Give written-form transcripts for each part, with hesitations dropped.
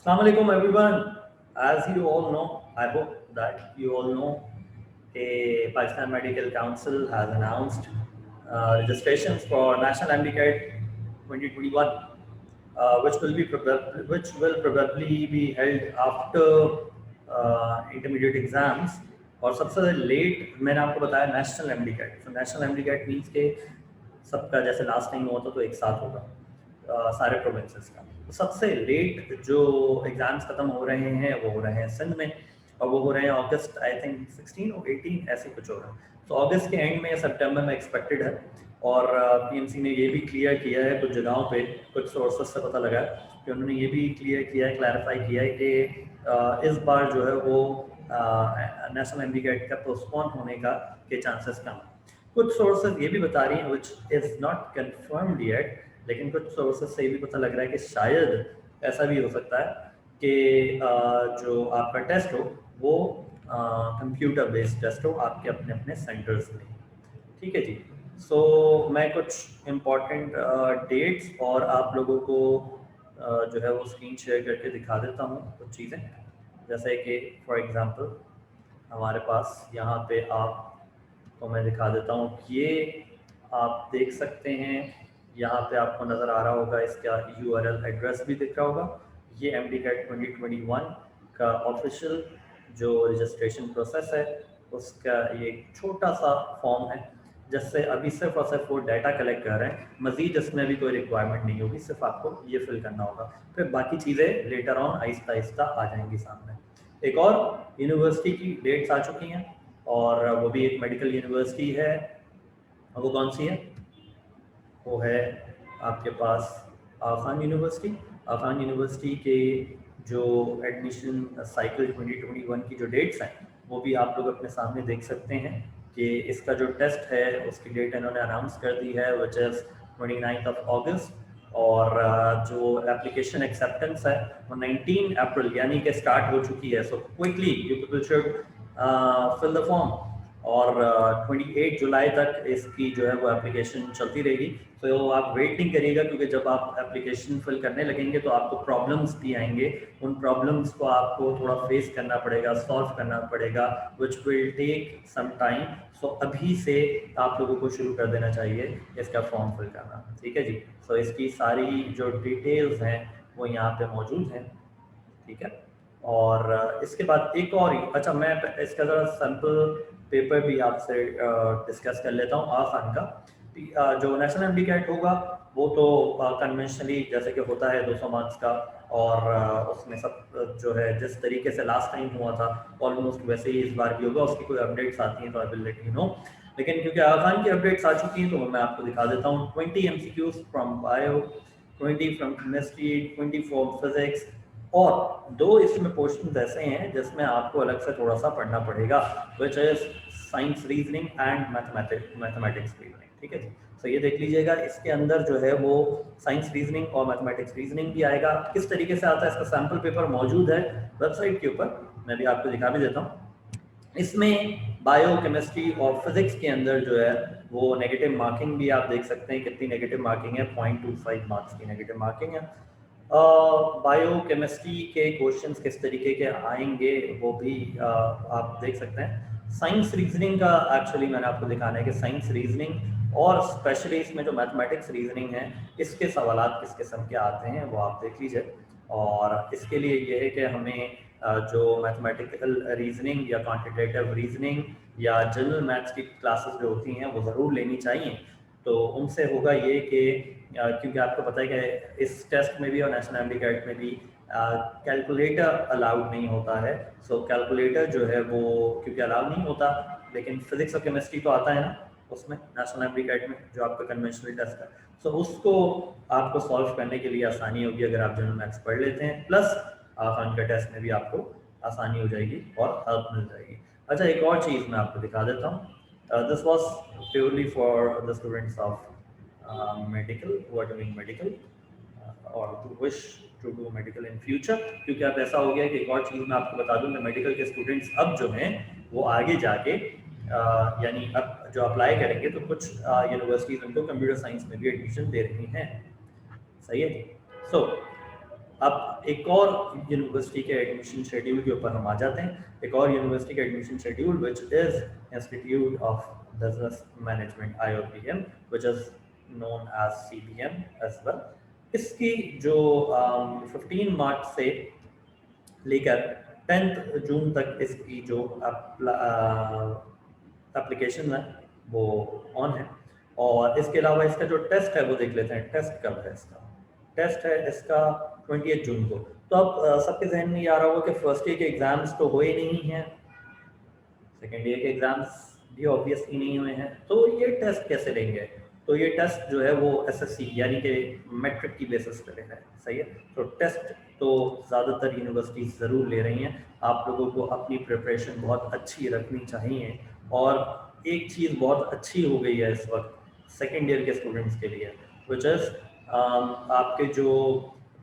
Assalamualaikum everyone. As you all know, I hope that you all know, Pakistan Medical Council has announced registrations for National MDCAT 2021, which will probably be held after intermediate exams. और सबसे late मैंने आपको बताया national MD cat. तो national MD cat means के सबका जैसे last time हुआ था तो एक साथ होगा सारे प्रोविंसेस का। तो सबसे लेट जो एग्जाम्स खत्म हो रहे हैं वो हो रहे हैं सिंध में, और वो हो रहे हैं अगस्त आई थिंक 16 और 18 ऐसे कुछ हो रहा है। तो अगस्त के एंड में या सितंबर में एक्सपेक्टेड है। और पीएमसी ने ये भी क्लियर किया है कुछ जगहों पे, कुछ सोर्सेस से पता लगा है कि उन्होंने ये भी क्लियर किया है, क्लैरिफाई किया है कि इस बार जो है वो नेशनल एमडीकैट का पोस्टपोन होने का के चांसेस कम है। कुछ सोर्सेज ये भी बता रही हैं which is not confirmed yet, लेकिन कुछ सोर्सेज से ये भी पता लग रहा है कि शायद ऐसा भी हो सकता है कि जो आपका टेस्ट हो वो कंप्यूटर बेस्ड टेस्ट हो आपके अपने अपने सेंटर्स में। ठीक है जी। सो मैं कुछ इम्पॉर्टेंट डेट्स और आप लोगों को जो है वो स्क्रीन शेयर करके दिखा देता हूँ कुछ चीज़ें, जैसे कि फॉर एग्ज़ाम्पल हमारे पास यहाँ पे तो मैं दिखा देता हूँ। ये आप देख सकते हैं, यहाँ पे आपको नज़र आ रहा होगा, इसका URL एड्रेस भी दिख रहा होगा। ये MDCAT 2021 का ऑफिशियल जो रजिस्ट्रेशन प्रोसेस है उसका ये छोटा सा फॉर्म है, जिससे अभी सिर्फ और सिर्फ वो डाटा कलेक्ट कर रहे हैं। मज़ीद इसमें भी कोई रिक्वायरमेंट नहीं होगी, सिर्फ आपको ये फिल करना होगा, फिर बाकी चीज़ें लेटर ऑन आहिस्ता आहिस्ता आ जाएंगी सामने। एक और यूनिवर्सिटी की डेट्स आ चुकी हैं, और वो भी एक मेडिकल यूनिवर्सिटी है। वो कौन सी है? वो है आपके पास खान यूनिवर्सिटी। खान यूनिवर्सिटी के जो एडमिशन साइकिल 2021 की जो डेट्स हैं वो भी आप लोग अपने सामने देख सकते हैं कि इसका जो टेस्ट है उसकी डेट इन्होंने अनाउंस कर दी है, विच इज़ 29 अगस्त। और जो एप्लीकेशन एक्सेप्टेंस है वो 19 अप्रैल यानी कि स्टार्ट हो चुकी है। So quickly you people should fill the form, और 28 जुलाई तक इसकी जो है वो एप्लीकेशन चलती रहेगी। तो आप वेट नहीं करिएगा, क्योंकि जब आप एप्लीकेशन फिल करने लगेंगे तो आपको प्रॉब्लम्स भी आएंगे। उन प्रॉब्लम्स को आपको थोड़ा फेस करना पड़ेगा, सॉल्व करना पड़ेगा, which will take some time. So अभी से आप लोगों को शुरू कर देना चाहिए इसका फॉर्म फिल करना। ठीक है जी। सो इसकी सारी जो डिटेल्स हैं वो यहाँ पे मौजूद हैं। ठीक है। और इसके बाद एक और ही, अच्छा मैं इसका ज़रा सैम्पल पेपर भी आपसे डिस्कस कर लेता हूँ खान का। जो नेशनल एमडीकैट होगा वो तो कन्वेंशनली जैसे कि होता है 200 मार्क्स का, और उसमें सब जो है जिस तरीके से लास्ट टाइम हुआ था ऑलमोस्ट वैसे ही इस बार भी होगा। उसकी कोई अपडेट्स आती हैं तो I will let you know, लेकिन क्योंकि खान की अपडेट्स आ चुकी हैं तो मैं आपको दिखा देता हूँ। 20 MCQs from bio, 20 from chemistry, 20 from physics, और 2 इसमें पोर्शंस ऐसे हैं जिसमें आपको अलग से थोड़ा सा पढ़ना पड़ेगा, which is science reasoning and mathematics reasoning. ठीक है जी। तो ये देख लीजिएगा, इसके अंदर जो है वो साइंस रीजनिंग और मैथमेटिक्स रीजनिंग भी आएगा। किस तरीके से आता है इसका सैम्पल पेपर मौजूद है वेबसाइट के ऊपर, मैं भी आपको दिखा भी देता हूँ। इसमें बायो, केमिस्ट्री और फिजिक्स के अंदर जो है वो नेगेटिव मार्किंग भी आप देख सकते हैं कितनी नेगेटिव मार्किंग है। 0.25 मार्क्स की नेगेटिव मार्किंग है। बायो केमिस्ट्री के क्वेश्चंस किस तरीके के आएंगे वो भी आप देख सकते हैं। साइंस रीजनिंग का एक्चुअली मैंने आपको दिखाना है कि साइंस रीजनिंग और स्पेशली इसमें जो मैथमेटिक्स रीजनिंग है इसके सवालात किस किस्म के आते हैं वो आप देख लीजिए। और इसके लिए ये है कि हमें जो मैथमेटिकल रीजनिंग या क्वांटिटेटिव रीजनिंग या जनरल मैथ्स की क्लासेस जो होती हैं वो ज़रूर लेनी चाहिए। तो उनसे होगा ये कि क्योंकि आपको पता है कि इस टेस्ट में भी और नेशनल एमडीकैट में भी कैलकुलेटर अलाउड नहीं होता है। सो कैलकुलेटर जो है वो क्योंकि अलाउड नहीं होता, लेकिन फिजिक्स और केमिस्ट्री तो आता है ना उसमें नेशनल एमडीकैट में जो आपका कन्वेंशनल टेस्ट है। सो उसको आपको सॉल्व करने के लिए आसानी होगी अगर आप जनरल मैथ्स पढ़ लेते हैं, प्लस खान का टेस्ट में भी आपको आसानी हो जाएगी और हेल्प मिल जाएगी। अच्छा एक और चीज़ मैं आपको दिखा देता हूँ। This was purely for the students of medical who are doing medical और wish to do medical in future. क्योंकि अब ऐसा हो गया है कि एक और चीज़ मैं आपको बता दूं कि मेडिकल के स्टूडेंट्स अब जो हैं वो आगे जाके यानी अब जो अप्लाई करेंगे तो कुछ यूनिवर्सिटीज़ उनको कंप्यूटर साइंस में भी एडमिशन दे रही हैं। सही है जी। सो अब एक और यूनिवर्सिटी के एडमिशन शेड्यूल के ऊपर हम आ जाते हैं। एक और यूनिवर्सिटी का admission schedule which is institute of business management IOBM, which is known as CBM as well. इसकी जो 15 मार्च से लेकर 10 जून तक इसकी जो एप्लीकेशन है वो ऑन है। और इसके अलावा इसका जो टेस्ट है वो देख लेते हैं, टेस्ट कब है इसका। टेस्ट है इसका 28 जून को। तो अब सबके जहन में ये आ रहा होगा कि फर्स्ट ईयर के एग्जाम्स तो हुए नहीं हैं, सेकेंड ईयर के एग्जाम्स भी ऑब्वियसली नहीं हुए हैं, तो ये टेस्ट कैसे लेंगे। तो ये टेस्ट जो है वो SSC यानी कि मैट्रिक की बेसिस पे लेना है, सही है। तो टेस्ट तो ज़्यादातर यूनिवर्सिटी ज़रूर ले रही हैं। आप लोगों को अपनी प्रिपरेशन बहुत अच्छी रखनी चाहिए। और एक चीज़ बहुत अच्छी हो गई है इस वक्त सेकेंड ईयर के स्टूडेंट्स के लिए, विच इज़ आपके जो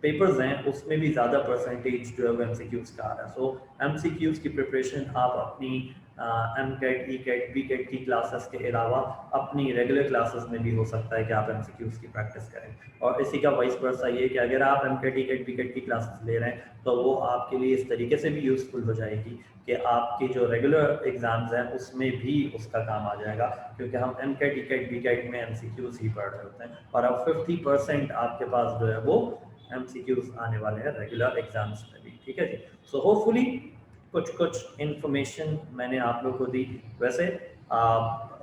पेपर्स हैं उसमें भी ज़्यादा परसेंटेज जो है वो MCQs का आ रहा है। सो MCQs की प्रिपरेशन आप अपनी MCAT, ECAT, BCAT की क्लासेस के अलावा अपनी रेगुलर क्लासेस में भी हो सकता है कि आप MCQs की प्रैक्टिस करें। और इसी का वाइस वर्सा ये कि अगर आप MCAT, ECAT, BCAT की क्लासेस ले रहे हैं तो वो आपके लिए इस तरीके से भी यूज़फुल हो जाएगी कि आपकी जो रेगुलर एग्ज़ाम्स हैं उसमें भी उसका काम आ जाएगा, क्योंकि हम MCAT, ECAT, BCAT में MCQs ही पढ़ रहे होते हैं। और अब 50% आपके पास जो है वो MCQs आने वाले हैं रेगुलर एग्जाम्स में भी, ठीक है जी। सो होपफुली कुछ इन्फॉर्मेशन मैंने आप लोगों को दी। वैसे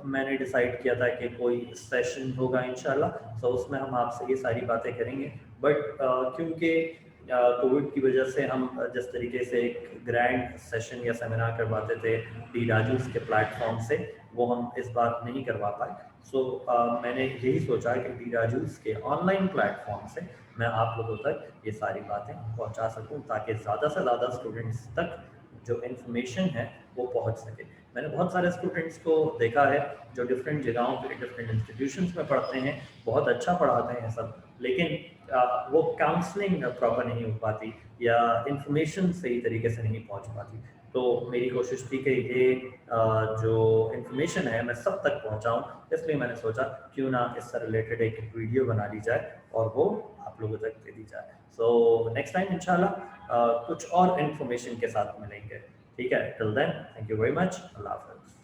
मैंने डिसाइड किया था कि कोई सेशन होगा इंशाल्लाह, सो उसमें हम आपसे ये सारी बातें करेंगे। बट क्योंकि कोविड की वजह से हम जिस तरीके से एक ग्रैंड सेशन या सेमिनार करवाते थे डी राजूस के प्लेटफॉर्म से, वो हम इस बार नहीं करवा पाए। सो मैंने यही सोचा कि डी राजूस के ऑनलाइन प्लेटफॉर्म से मैं आप लोगों तक ये सारी बातें पहुंचा सकूं, ताकि ज़्यादा से ज़्यादा स्टूडेंट्स तक जो इन्फॉर्मेशन है वो पहुंच सके। मैंने बहुत सारे स्टूडेंट्स को देखा है जो डिफरेंट जगहों पे डिफरेंट इंस्टीट्यूशंस में पढ़ते हैं, बहुत अच्छा पढ़ाते हैं सब, लेकिन वो काउंसलिंग प्रॉपर नहीं हो पाती या इंफॉर्मेशन सही तरीके से नहीं पहुंच पाती। तो मेरी कोशिश थी कि ये जो इन्फॉर्मेशन है मैं सब तक पहुंचाऊं, इसलिए मैंने सोचा क्यों ना इससे रिलेटेड एक वीडियो बना ली जाए और वो आप लोगों तक दे दी जाए। सो नेक्स्ट टाइम इंशाल्लाह कुछ और इन्फॉर्मेशन के साथ मिलेंगे, ठीक है। Till then thank you very much, Allah हाफ़िज़।